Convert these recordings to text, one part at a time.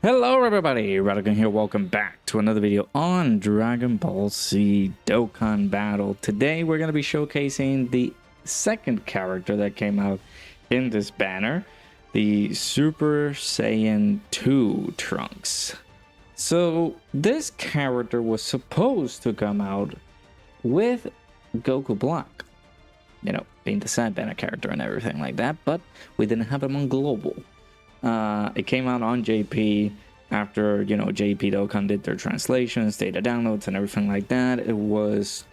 Hello everybody, Dokkan here, welcome back to another video on Dragon Ball Z Dokkan Battle. Today we're going to be showcasing the second character that came out in this banner, the Super Saiyan 2 Trunks. So this character was supposed to come out with Goku Black, you know, being the side banner character and everything like that, but we didn't have him on Global. It came out on JP after, you know, JP Dokkan did their translations, data downloads, and everything like that. It was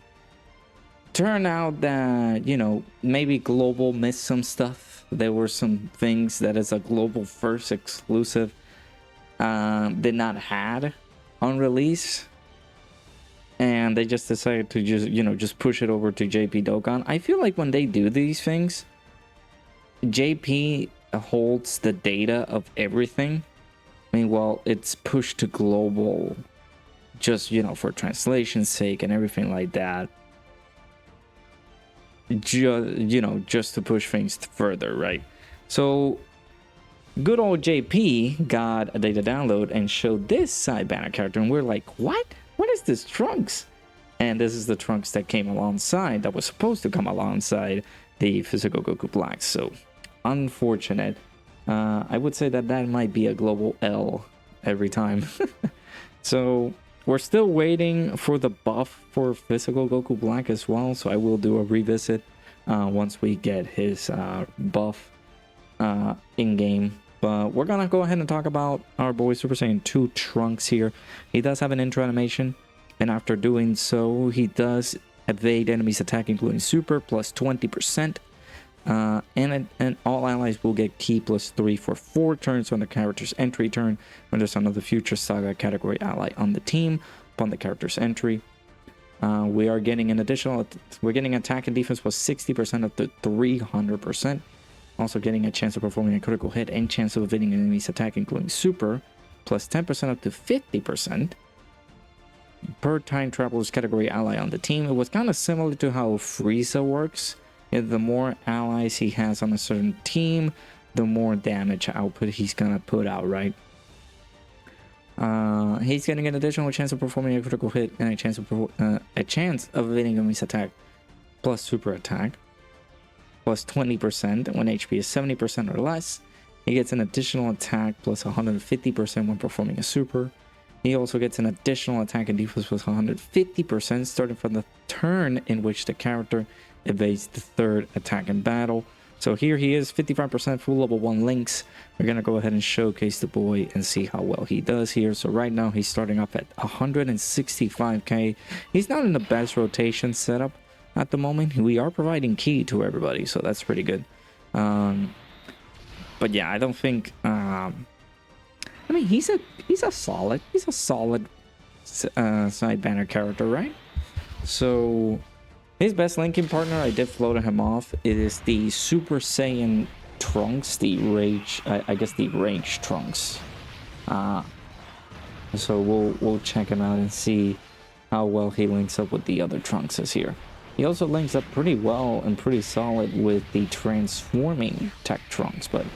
turned out that, you know, maybe Global missed some stuff. There were some things that is a Global first exclusive did not had on release, and they just decided to just push it over to JP Dokkan. I feel like when they do these things, JP holds the data of everything. Meanwhile, it's pushed to Global just, you know, for translation's sake and everything like that. Just to push things further, right? So good old JP got a data download and showed this side banner character, and we're like, what is this Trunks? And this is the Trunks that came alongside, that was supposed to come alongside the physical Goku Black. So unfortunate. I would say that might be a Global L every time. So we're still waiting for the buff for physical Goku Black as well, so I will do a revisit once we get his buff in game. But we're gonna go ahead and talk about our boy Super Saiyan 2 Trunks here. He does have an intro animation, and after doing so, he does evade enemies attack including super plus 20%. And all allies will get key +3 for 4 turns on the character's entry turn when there's another Future Saga category ally on the team upon the character's entry. We are getting an additional, we're getting attack and defense plus 60% up to 300%. Also getting a chance of performing a critical hit and chance of evading enemies attack including super plus 10% up to 50% per time traveler's category ally on the team. It was kind of similar to how Frieza works. The more allies he has on a certain team, the more damage output he's gonna put out, right? He's getting an additional chance of performing a critical hit and a chance of evading enemy's attack plus super attack plus 20% when HP is 70% or less. He gets an additional attack plus 150% when performing a super. He also gets an additional attack and defense plus 150% starting from the turn in which the character evades the third attack in battle. So here he is, 55% full level 1 links. We're gonna go ahead and showcase the boy and see how well he does here. So right now he's starting off at 165k. He's not in the best rotation setup at the moment. We are providing key to everybody, so that's pretty good. But yeah, I don't think I mean, he's a solid side banner character, right? So his best linking partner, I did float him off. It is the Super Saiyan Trunks, the Rage, I guess the Rage Trunks. So we'll check him out and see how well he links up with the other Trunkses here. He also links up pretty well and pretty solid with the Transforming Tech Trunks, but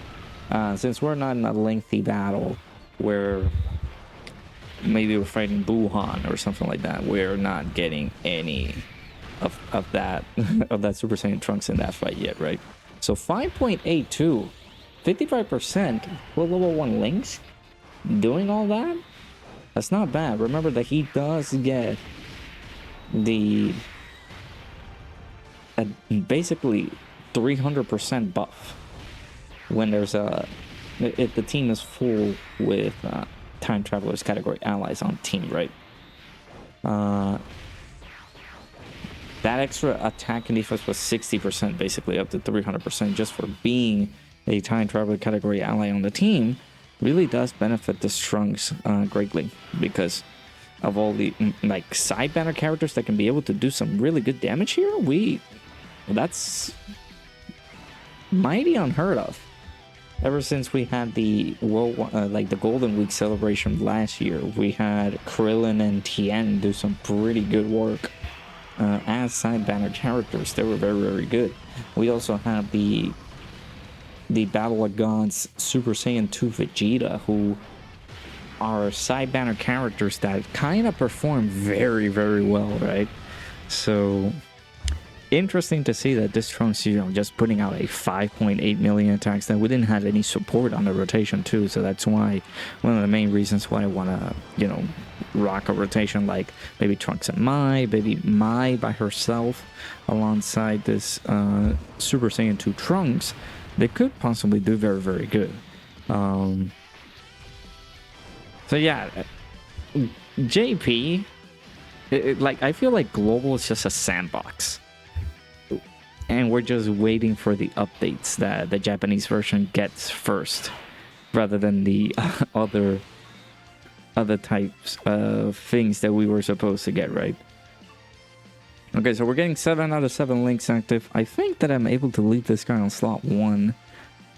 since we're not in a lengthy battle where maybe we're fighting Buhan or something like that, we're not getting any of that Super Saiyan Trunks in that fight yet, right? So 5.82, 55% full level 1 links, doing all that, that's not bad. Remember that he does get the basically 300% buff when there's if the team is full with time travelers category allies on team, right? That extra attack and defense was 60%, basically up to 300% just for being a time traveler category ally on the team. Really does benefit the Trunks greatly because of all the like side banner characters that can be able to do some really good damage here. That's mighty unheard of. Ever since we had the the Golden Week celebration last year, we had Krillin and Tien do some pretty good work as side banner characters. They were very, very good. We also have the Battle of Gods Super Saiyan 2 Vegeta, who are side banner characters that kind of perform very, very well, right? So interesting to see that this Trunks, just putting out a 5.8 million attacks, that we didn't have any support on the rotation too. So that's why, one of the main reasons why I want to, rock a rotation like maybe Trunks and maybe Mai by herself alongside this Super Saiyan 2 Trunks. They could possibly do very, very good. So yeah, JP, I feel like Global is just a sandbox. And we're just waiting for the updates that the Japanese version gets first, rather than the other types of things that we were supposed to get, right? Okay, so we're getting 7 out of 7 links active. I think that I'm able to leave this guy on slot 1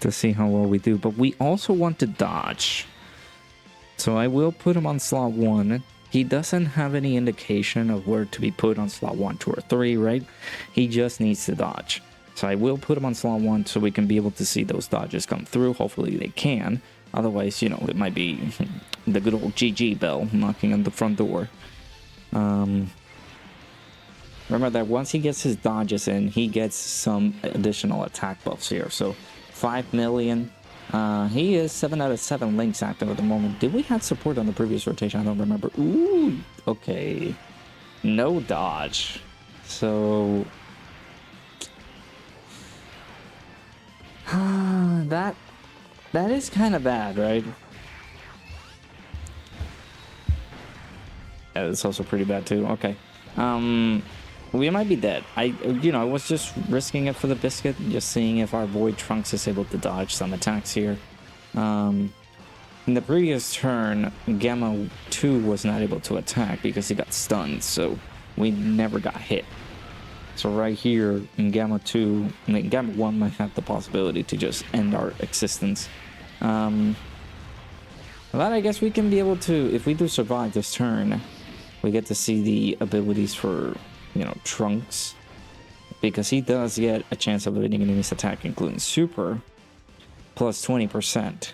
to see how well we do, but we also want to dodge. So I will put him on slot 1. He doesn't have any indication of where to be put on slot 1, 2, or 3, right? He just needs to dodge. So I will put him on slot 1 so we can be able to see those dodges come through. Hopefully they can. Otherwise, it might be the good old GG bell knocking on the front door. Remember that once he gets his dodges in, he gets some additional attack buffs here. So 5 million. He is 7 out of 7 links active at the moment. Did we have support on the previous rotation? I don't remember. Ooh, okay. No dodge. So that is kind of bad, right? Yeah, it's also pretty bad too. Okay. We might be dead. I was just risking it for the biscuit, just seeing if our Void Trunks is able to dodge some attacks here. In the previous turn, Gamma 2 was not able to attack because he got stunned, so we never got hit. So right here in Gamma 2, Gamma 1 might have the possibility to just end our existence. But I guess we can be able to, if we do survive this turn, we get to see the abilities for Trunks, because he does get a chance of evading an enemy's attack, including super, plus 20%,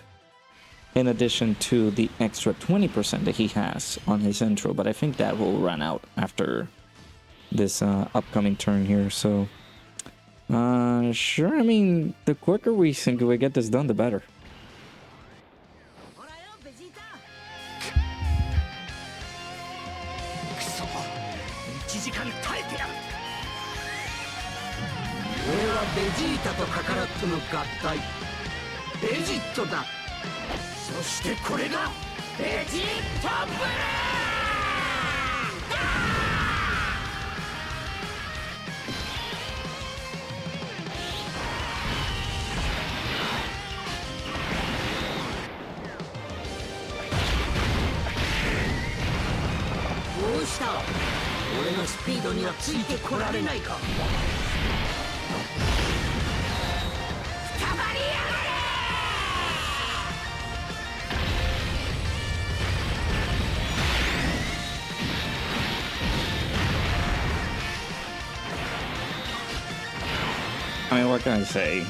in addition to the extra 20% that he has on his intro. But I think that will run out after this upcoming turn here. So sure, I mean, the quicker we get this done, the better. I mean, what can I say?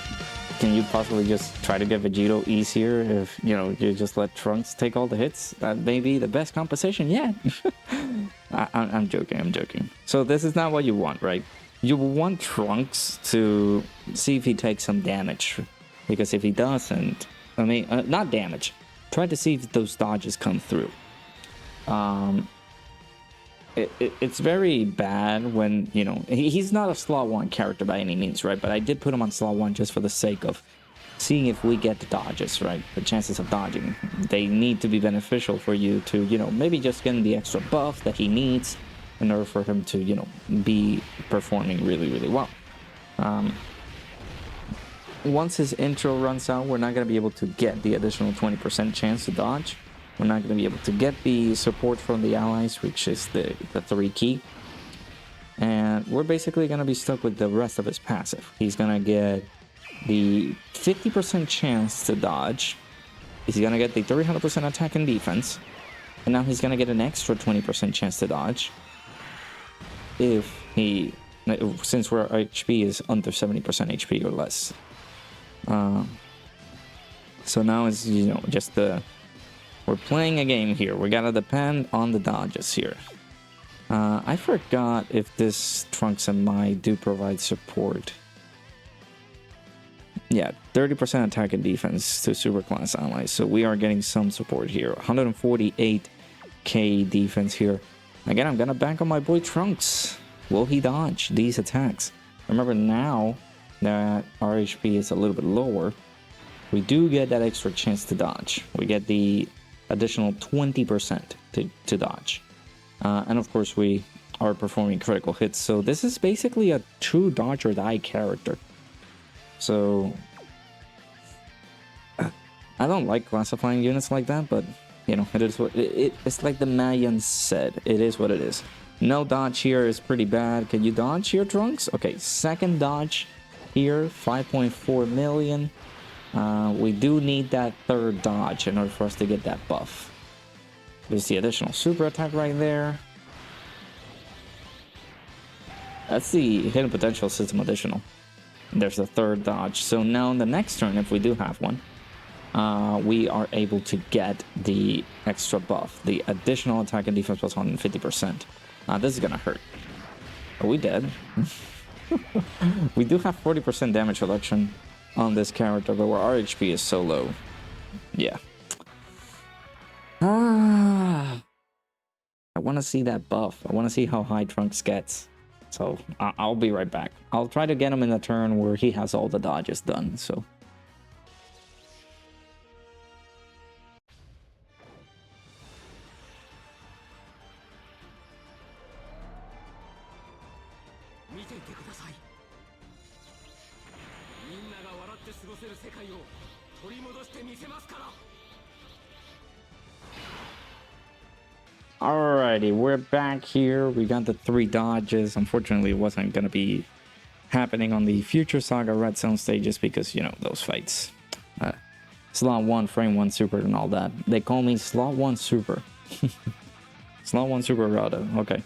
Can you possibly just try to get Vegito easier if, you just let Trunks take all the hits? That may be the best compensation yet. I'm joking. So this is not what you want, right? You want Trunks to see if he takes some damage. Because if he doesn't, not damage. Try to see if those dodges come through. It's very bad when, he's not a slot 1 character by any means, right? But I did put him on slot 1 just for the sake of seeing if we get the dodges, right? The chances of dodging. They need to be beneficial for you to, maybe just getting the extra buff that he needs in order for him to, be performing really, really well. Once his intro runs out, we're not going to be able to get the additional 20% chance to dodge. We're not going to be able to get the support from the allies, which is the 3 key. And we're basically going to be stuck with the rest of his passive. He's going to get the 50% chance to dodge. He's going to get the 300% attack and defense. And now he's going to get an extra 20% chance to dodge. Since our HP is under 70% HP or less. So now it's, just the We're playing a game here. We gotta depend on the dodges here. I forgot if this Trunks and Mai do provide support. Yeah, 30% attack and defense to super class allies. So we are getting some support here. 148k defense here. Again, I'm gonna bank on my boy Trunks. Will he dodge these attacks? Remember, now that our HP is a little bit lower, we do get that extra chance to dodge. We get the additional 20% to dodge. And of course, we are performing critical hits. So this is basically a true dodge or die character. So I don't like classifying units like that, but you know, it is what it's like the Mayans said. It is what it is. No dodge here is pretty bad. Can you dodge here, Trunks? Okay, second dodge here, 5.4 million. We do need that third dodge in order for us to get that buff. There's the additional super attack right there. That's the hidden potential system additional. There's the third dodge. So now in the next turn, if we do have one, we are able to get the extra buff, the additional attack and defense plus 150%. This is gonna hurt. Are we dead? We do have 40% damage reduction on this character, but where our HP is so low. Yeah. I want to see that buff. I want to see how high Trunks gets. So I'll be right back. I'll try to get him in a turn where he has all the dodges done. So. Alrighty, we're back here. We got the 3 dodges. Unfortunately, it wasn't going to be happening on the Future Saga Red Zone stages because, you know, those fights. Slot 1, Frame 1 Super and all that. They call me Slot 1 Super. Slot 1 Super Rada. Okay.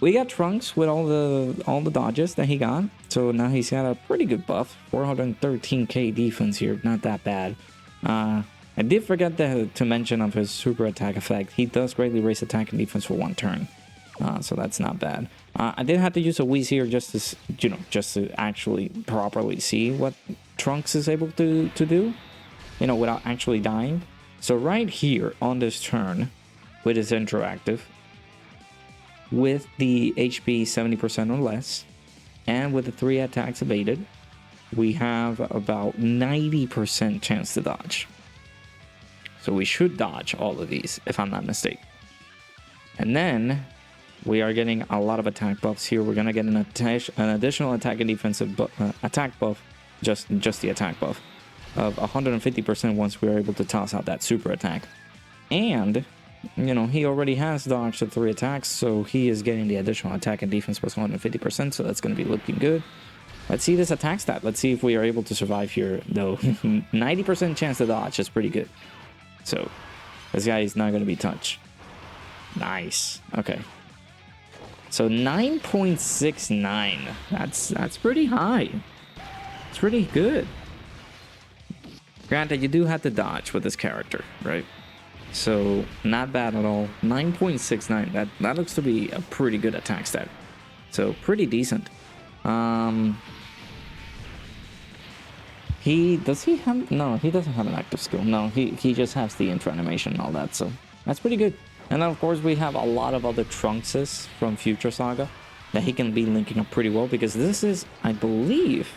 We got Trunks with all the dodges that he got. So now he's got a pretty good buff. 413k defense here. Not that bad. I did forget to mention of his super attack effect. He does greatly raise attack and defense for 1 turn. So that's not bad. I did have to use a Wheeze here just to, you know, just to actually properly see what Trunks is able to do, you know, without actually dying. So right here on this turn, with his interactive, with the HP 70% or less, and with the 3 attacks evaded, we have about 90% chance to dodge. So we should dodge all of these, if I'm not mistaken. And then we are getting a lot of attack buffs here. We're gonna get an additional attack and defensive attack buff, just the attack buff of 150% once we're able to toss out that super attack. And you know, he already has dodged the 3 attacks, so he is getting the additional attack and defense plus 150%. So that's gonna be looking good. Let's see this attack stat. Let's see if we are able to survive here, though. 90% chance to dodge is pretty good. So this guy is not going to be touched. Nice. Okay. So 9.69. That's pretty high. It's pretty good. Granted, you do have to dodge with this character, right? So not bad at all. 9.69. That looks to be a pretty good attack stat. So pretty decent. He doesn't have an active skill. No, he just has the intro animation and all that, so that's pretty good. And then of course we have a lot of other Trunkses from Future Saga that he can be linking up pretty well, because this is, I believe,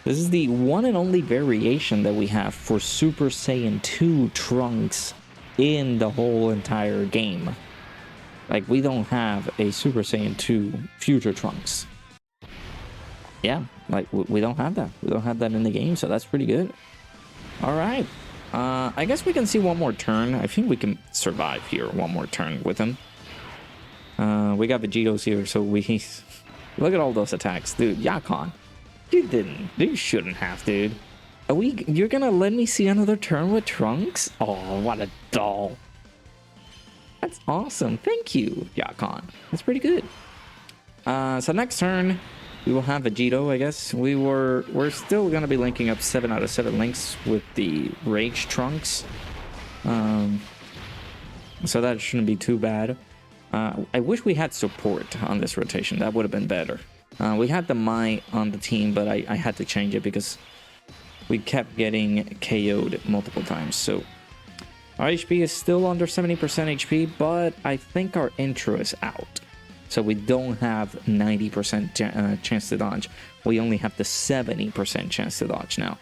this is the one and only variation that we have for Super Saiyan 2 Trunks in the whole entire game. Like, we don't have a Super Saiyan 2 Future Trunks. Yeah, like, we don't have that. We don't have that in the game, so that's pretty good. Alright. I guess we can see one more turn. I think we can survive here one more turn with him. We got Vegeto's here, so we... Look at all those attacks. Dude, Yakon. You shouldn't have, dude. You're gonna let me see another turn with Trunks? Oh, what a doll. That's awesome. Thank you, Yakon. That's pretty good. So next turn... we will have Vegito, I guess. We're still gonna be linking up 7 out of 7 links with the Rage Trunks. So that shouldn't be too bad. I wish we had support on this rotation. That would have been better. We had the Mai on the team, but I had to change it because we kept getting KO'd multiple times. So our HP is still under 70% HP, but I think our intro is out. So we don't have 90% chance to dodge. We only have the 70% chance to dodge now.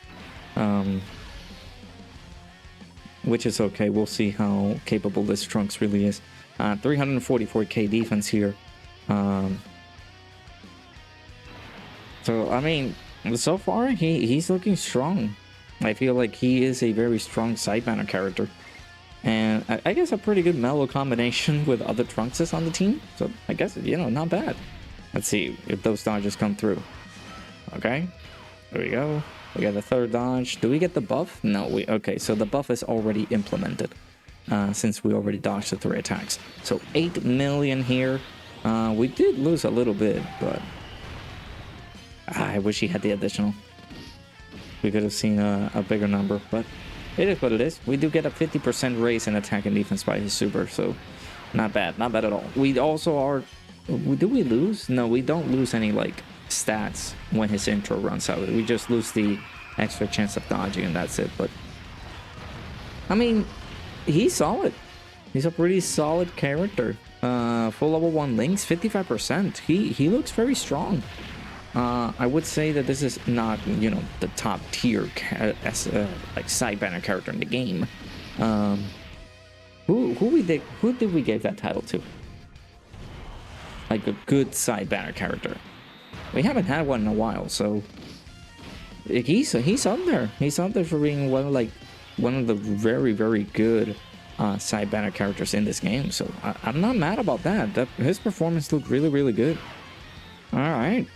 Which is okay. We'll see how capable this Trunks really is. 344k defense here. So, I mean, so far, he's looking strong. I feel like he is a very strong side banner character. And I guess a pretty good mellow combination with other Trunkses on the team. So, I guess, you know, not bad. Let's see if those dodges come through. Okay, there we go. We got the third dodge. Do we get the buff? No, okay, so the buff is already implemented since we already dodged the 3 attacks. So 8 million here. We did lose a little bit, but I wish he had the additional. We could have seen a bigger number, but it is what it is. We do get a 50% raise in attack and defense by his super, so not bad at all. We also are... Do we lose? No, we don't lose any, like, stats when his intro runs out. We just lose the extra chance of dodging and that's it. But I mean, he's solid. He's a pretty solid character. Full level 1 links, 55%. He looks very strong. I would say that this is not, you know, the top tier like side banner character in the game. Who did we give that title to? Like a good side banner character. We haven't had one in a while, so he's up there. He's up there for being one of the very good side banner characters in this game. So I'm not mad about that. His performance looked really good. All right.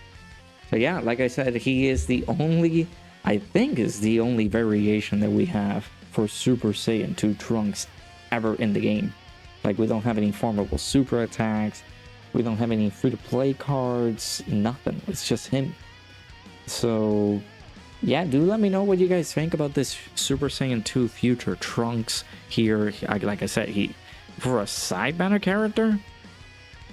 So yeah, like I said, he is the only, I think, is the only variation that we have for Super Saiyan 2 Trunks ever in the game. Like, we don't have any formable super attacks. We don't have any free-to-play cards, nothing. It's just him. So, yeah, do let me know what you guys think about this Super Saiyan 2 Future Trunks here. Like I said, for a side banner character,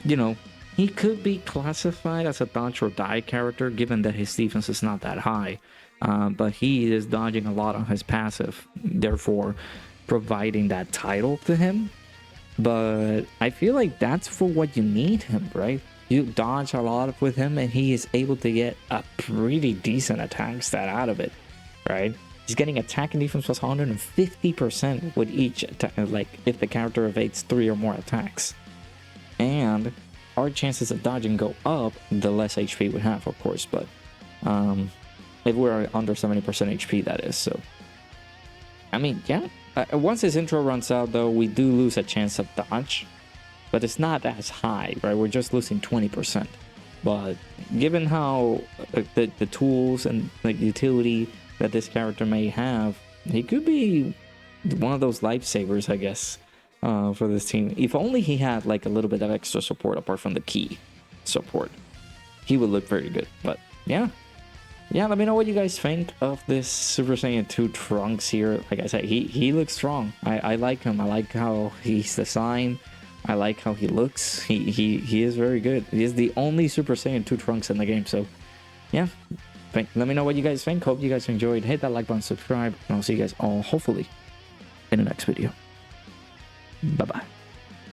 you know, he could be classified as a dodge or die character, given that his defense is not that high. But he is dodging a lot on his passive, therefore providing that title to him. But I feel like that's for what you need him, right? You dodge a lot with him and he is able to get a pretty decent attack stat out of it, right? He's getting attack and defense plus 150% with each attack, like if the character evades 3 or more attacks. And our chances of dodging go up the less HP we have, of course, but if we're under 70% HP, that is. So I mean, yeah, once his intro runs out, though, we do lose a chance of dodge, but it's not as high, right? We're just losing 20%. But given how the tools and the utility that this character may have, he could be one of those lifesavers, I guess, for this team. If only he had like a little bit of extra support apart from the key support, he would look very good. But yeah, let me know what you guys think of this Super Saiyan 2 Trunks here. Like I said, he looks strong. I like him. I like how he's designed. I like how he looks. He is very good. He is the only Super Saiyan 2 Trunks in the game. So yeah, let me know what you guys think. Hope you guys enjoyed. Hit that like button, subscribe, and I'll see you guys all hopefully in the next video. Bye bye.